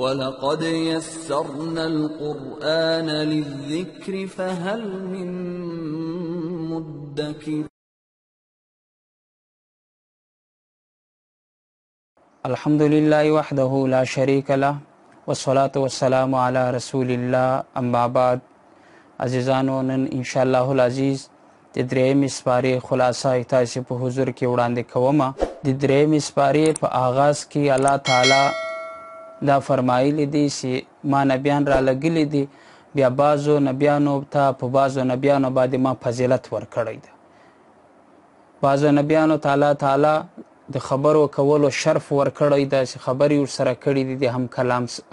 ولقد يسرنا القرآن للذكر فهل من مدكر. الحمد لله وحده لا شريك له والصلاة والسلام على رسول الله اما بعد. عزیزانو، نن انشاءالله العزیز د درېیمې سپارې خلاصه تاسې په حضور کې وړاندې کومه. د درېیمې سپارې په آغاز کې الله تعالی دا فرمایلی دی چې ما نبیان را لګلی دي، بیا بعضو نبیانو ته په بعضو نبیانو باندې ما فضیلت ورکړی ده. بعضو نبیانو ته الله تعالی د خبرو کولو شرف ورکړی ده چې خبرې ورسره کړي دي،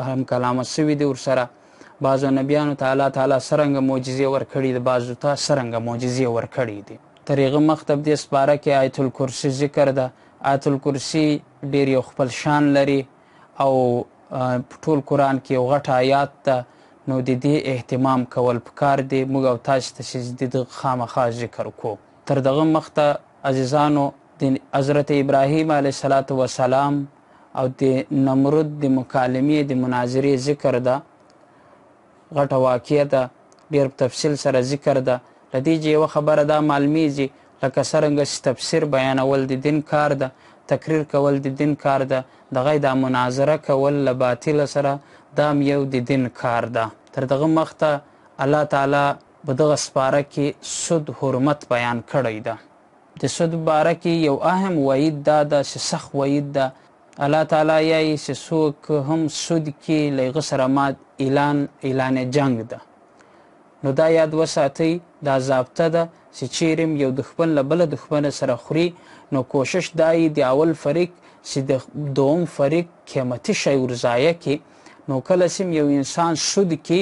هم کلامه سوي دي ورسره. بعضو نبیانو ته الله تعالی څرنګه معجزې ورکړي دي، بعضو ته څرنګه معجزې ورکړي دي. تر هغه مخته په دې سپاره کې آیت الکرسي ذکر ده. آیت الکرسي ډېر یو خپل شان لري او په ټول قرآن کې یو غټ آیات ده، نو د دې اهتمام کول پکار دی. موږ او تاسو ته چې د دغه خامخا ذکر کو. تر دغه مخته عزیزانو د حضرت ابراهیم علیه السلام او د نمرود د مکالمې د مناظرې ذکر ده. غټه واقعه ده، ډېر په تفصیل سره ذکر ده. له دې یوه خبره دا معلومیږي لکه څرنګه چې تفسیر بیانول د دین کار ده، تقریر کول د دین کار ده، دغه دا مناظره کول له باطل سره دا یو د دین کار ده. تر دغه مخته الله تعالی په دغه سپاره کې سود حرمت بیان کړی ده. د سود باره کې یو اهم وعید دا ده چې سخت وعید ده. الله تعالی یایي چې څوک هم سود کې له هغه سره مات اعلان جنګ ده. نو دا یاد وساتئ، دا ضابطه ده چې چیرې یو دښمن له بله دښمن سره خوري، نو کوشش دا یي د اول فریق چې د دوم فریق قیمتي شی ورضایع کړي. نو کله چې یو انسان سود کې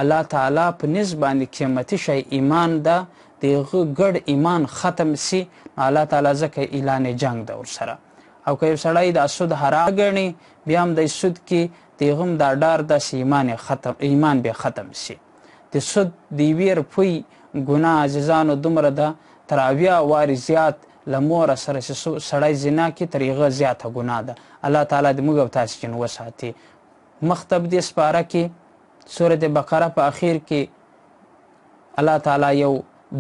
الله تعالی په نسبت باندې قیمتي شی ایمان ده، د هغه ګډ ایمان ختم سي، الله تعالی ځکه اعلان جنګ ده ورسره. او که یو سړی دا سود حرام ګڼي، بیا هم د سود کې د هغه هم دا ډار ده چې ایمان بیا ختم سي. د سود د یوې روپۍ ګناه عزیزانو دومره ده، تر 80 وارې زیات له موره سره چې سړی زنا کې تر هغه زیاته ګناه ده. الله تعالی د موږ او تاسې جن وساتي. مخته په دې سپاره کې سورة بقره په اخیر کې الله تعالی یو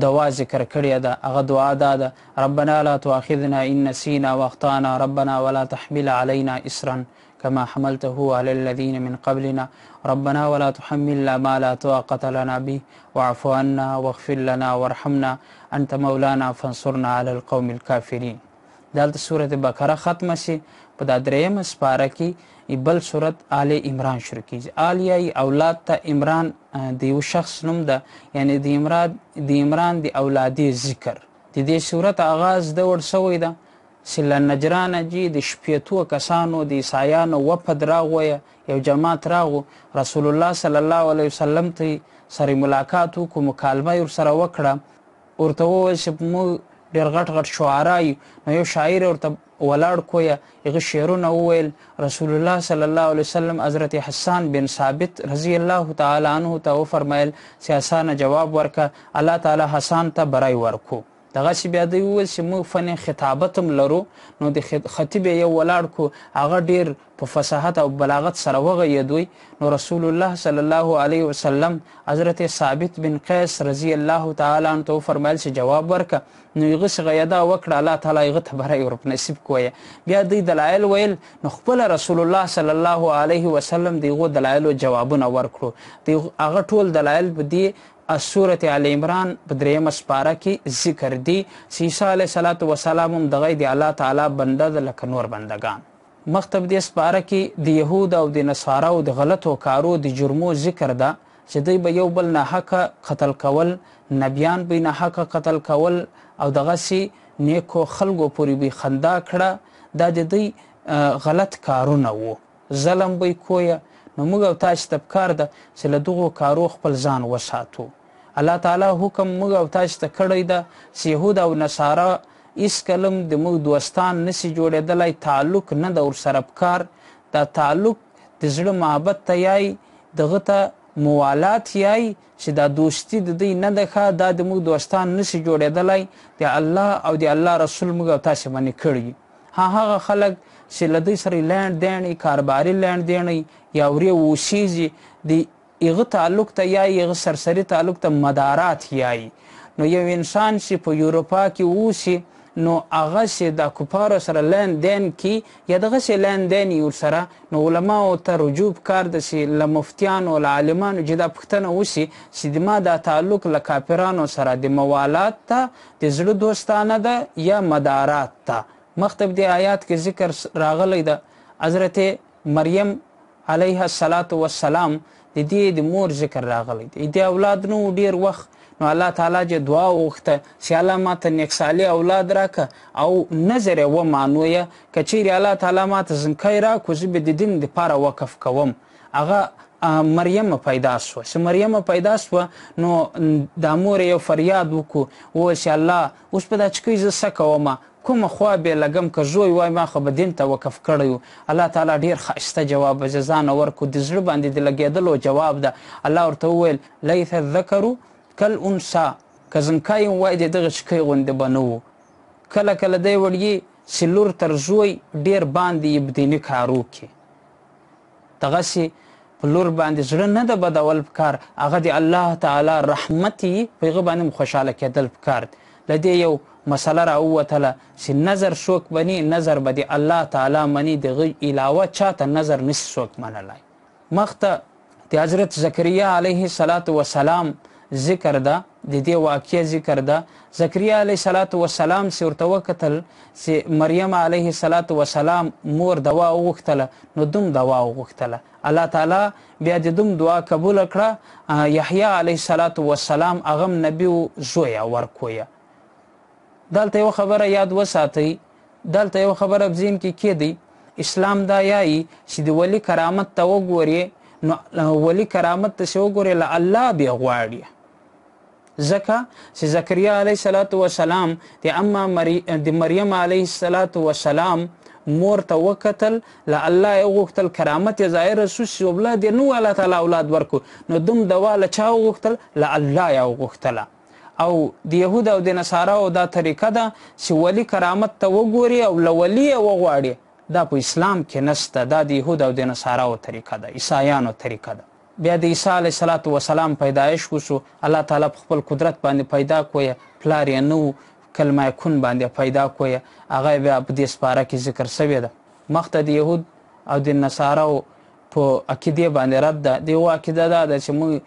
دعا ذکر کړې ده. هغه دعا دا ده: ربنا لا تؤاخذنا ان نسينا واخطانا ربنا ولا تحمل علينا اسرا كما حملته على الذين من قبلنا ربنا ولا تحملنا ما لا طاقة لنا به واعف عنا واغفر لنا وارحمنا انت مولانا فانصرنا على القوم الكافرين. دلته سورة بقره ختمه شي. په دا درېیمه سپاره کې بل صورت آل عمران شروع کیږي. آل یای اولاد ته عمران د یو شخص نوم ده، یعنی د عمران د اولادي ذکر. د دې صورت آغاز د ور سوی ده چې له نجران جي د شپېتو کسانو د عیسایانو وفد راغویه، یو جماعت راغو، رسول الله صلی الله علیه وسلم ته سره ملاقات وکړو، مکالمه یې ورسره وکړه. ورته وویل چې موږ ډېر غټ شعرا یو. نو یو شاعر ورته ولاړ کویه، هغه شعرونه وویل. رسول الله صلی الله علیه وسلم حضرت حسان بن ثابت رضی الله تعالی عنه ته وفرمایل چې حسان جواب ورکه. الله تعالی حسان ته برای ورکو. دغسې بیا دوی وویل چې موږ فن خطابت هم لرو. نو د خطیب یو ولاړ کو، هغه ډېر په فصاحت او بلاغت سره وغږېدوی. نو رسول الله صلی الله علیه وسلم حضرت ثابت بن قیس رضی الله تعالی عنه ته وفرمایل چې جواب ورکه. نو هغه غیدا وکړه، الله تعالی هغه ته برای ور نصیب کویه. بیا دوی دلایل ویل، نو خپل رسول الله صلی الله علیه وسلم دغه دلایلو جوابونه ورکړو. هغه ټول دلایل په دې سورة آل عمران په درېیمه سپاره کې ذکر دي چې عیسی علیه السلام هم دغه د الله تعالی بنده ده لکه نور بندگان. مخته په دې سپاره کې د یهود او د نصاراو د غلطو کارو د جرمو ذکر ده چې دوی به یو بل ناحقه قتل کول، نبیان به ناحقه قتل کول، او دغسې نیکو خلکو پورې به خندا کړه. دا د دوی غلط کارونه وو، ظلم به یې کویه. نو موږ او تاسو ته پکار ده چې له دغو کارو خپل ځان وساتو. الله تعالی حکم موږ او تاسو ته کړی ده چې یهود او نصارا هېڅکله د موږ دوستان نسي جوړېدلی، تعلق نه ده ورسره پکار. دا تعلق د زړه محبت ته یایي، دغه ته موالات یایي چې دا دوستي د دوی نه ده ښه، دا د موږ دوستان نسي جوړېدلی. د الله او د الله رسول موږ او تاسې باندې کړي. هغه خلک چې له دوی سره لینډ دین کاروباري لینډ دین یا ورې اوسیږي د هغه تعلق ته یا هغه سرسري تعلق ته مدارات یایي. نو یو انسان چې په یوروپا کې اوسي نو هغه چې د کفارو سره لین دین کی یا دغسې لین دین یې ورسره، نو علماو ته رجوع پکار ده چې له مفتیانو له عالمانو چې دا پوښتنه وشي چې د ما دا تعلق له کافرانو سره د موالات ته د زړه دوستانه ده یا مدارات ته. مخته په دې آیات کې ذکر راغلی ده حضرت مریم علیه السلام د دې د مور ذکر راغلی دی. د اولاد نو ډیر وخت نو الله تعالی چې دعا وغوښته چې الله ماته نیکسالي اولاد راکه او نظر یې ومانویه که چیرې الله تعالی ماته زنکی راکړو زه به د دین دپاره وقف کوم. هغه مریم پیدا سوه. چې مریم پیدا سوه نو دا مور یو فریاد وکړو وویل چې الله اوس په دا چکۍ زه څه کومه کومه خوا بې لګم که زوی وای ما خو به دین ته وقف کړی و. الله تعالی ډېر ښایسته جواب ځانه ورکړو د زړه باندې د لګېدلو جواب ده. الله ورته وویل لیث الذکر کالانثی که زنکی وای د دغه چکۍ غوندې به نه و. کله کله دی وړي چې لور تر زوی ډېر باندې یې بدیني کار وکړي. دغسې په لور باندې زړه نه ده بدول پکار، هغه د الله تعالی رحمت یي په هغه باندې خوشحاله کېدل پکار دی. له دې یو مسله راووتله چې نظر څوک بني نظر به د الله تعالی مني، دغه علاوه چاته نظر نشي څوک منلی. مخته د حضرت زکریا علیه السلام ذکر ده، د دې واقعه ذکر ده. زکریا علیه السلام چې ورته وکتل چې مریم علیه السلام مور دوا وغوښتله نو دوم دوا وغوښتله. الله تعالی بیا د دوم دعا قبوله کړه. یحیی علیه السلام هغه هم نبي و زویه ورکویه. دلته یو خبره یاد وساتئ، دلته یو خبره په ذهن کې کېدی. اسلام دا یایي چې د ولی کرامت ته وګورې نو ولی کرامت ته چې وګورې له الله بیا غواړي. ځکه چې زکریا علیه السلام د مریم علیه السلام مور ته وکتل، له الله یې وغوښتل کرامت یې ظاهره شو چې اولاد یې نو الله تعالی اولاد ورکړو، نو دوم دوا له چا وغوښتل؟ له الله یې وغوښتله. او د یهود او د نصاراو دا طریقه ده چې ولی کرامت ته وګوري او له ولی یې وغواړي. دا په اسلام کې نشته، دا د یهود او د نصاراو طریقه ده، عیسایانو طریقه ده. بیا د عیسی علیه السلام پیدایش وشو، الله تعالی په خپل قدرت باندې پیدا کویه، پلار یې نه و، کلمه کن باندې پیدا کویه. هغه بیا په دې سپاره کې ذکر شوې ده. مخته د یهود او د نصاراو په عقیدې باندې رد ده. د یو عقیده دا ده چې موږ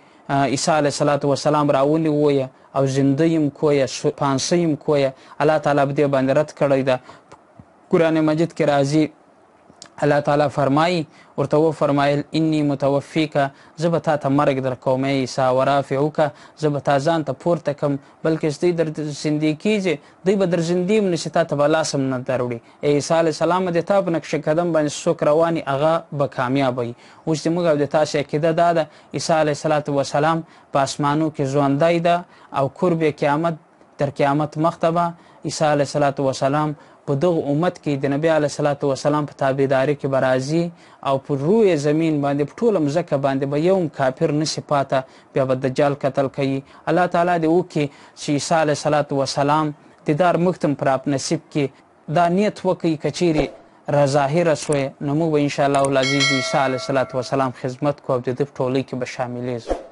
عیسی علیه السلام راولي وویه او زنده یم کویه، پانسه یم کویه. الله تعالی په دې باندې رد کړی ده. قرآن مجید کې راځي الله تعالی فرمایي، ورته وفرمایل انی متوفیکه، زه به تا ته مرګ در کوم ای عیسی، ورافعوکه، زه به تا ځان ته پورته کړم، بلکې دوی در زندې کیږي، دوی به در زندې هم نشي، تا ته به لاس هم نه دروړي. ای عیسی علیه السلام د تا په نقش قدم باندې څوک رواني هغه به کامیاب وي. اوس د موږ او د تاسې عقیده دا ده عیسی علیه السلام په اسمانو کې ژوندی ده او قرب قیامت تر قیامت مخته به عیسی علیه السلام په دغه امت کې د نبی علیه السلام په تابعداري کې به راځي او په روی زمین باندې په ټوله مځکه باندې به یو کافر نشي پاته، بیا به دجال قتل کوي. الله تعالی دې وکړي چې عیسی علیه السلام دیدار مختم پراپ نصیب کې دا نیت وکړي که چیرې راظاهره سوی نو موږ به انشاءالله العزیز د عیسی علیه السلام خدمت کوو او د ده په ټولۍ کې به شاملیږو.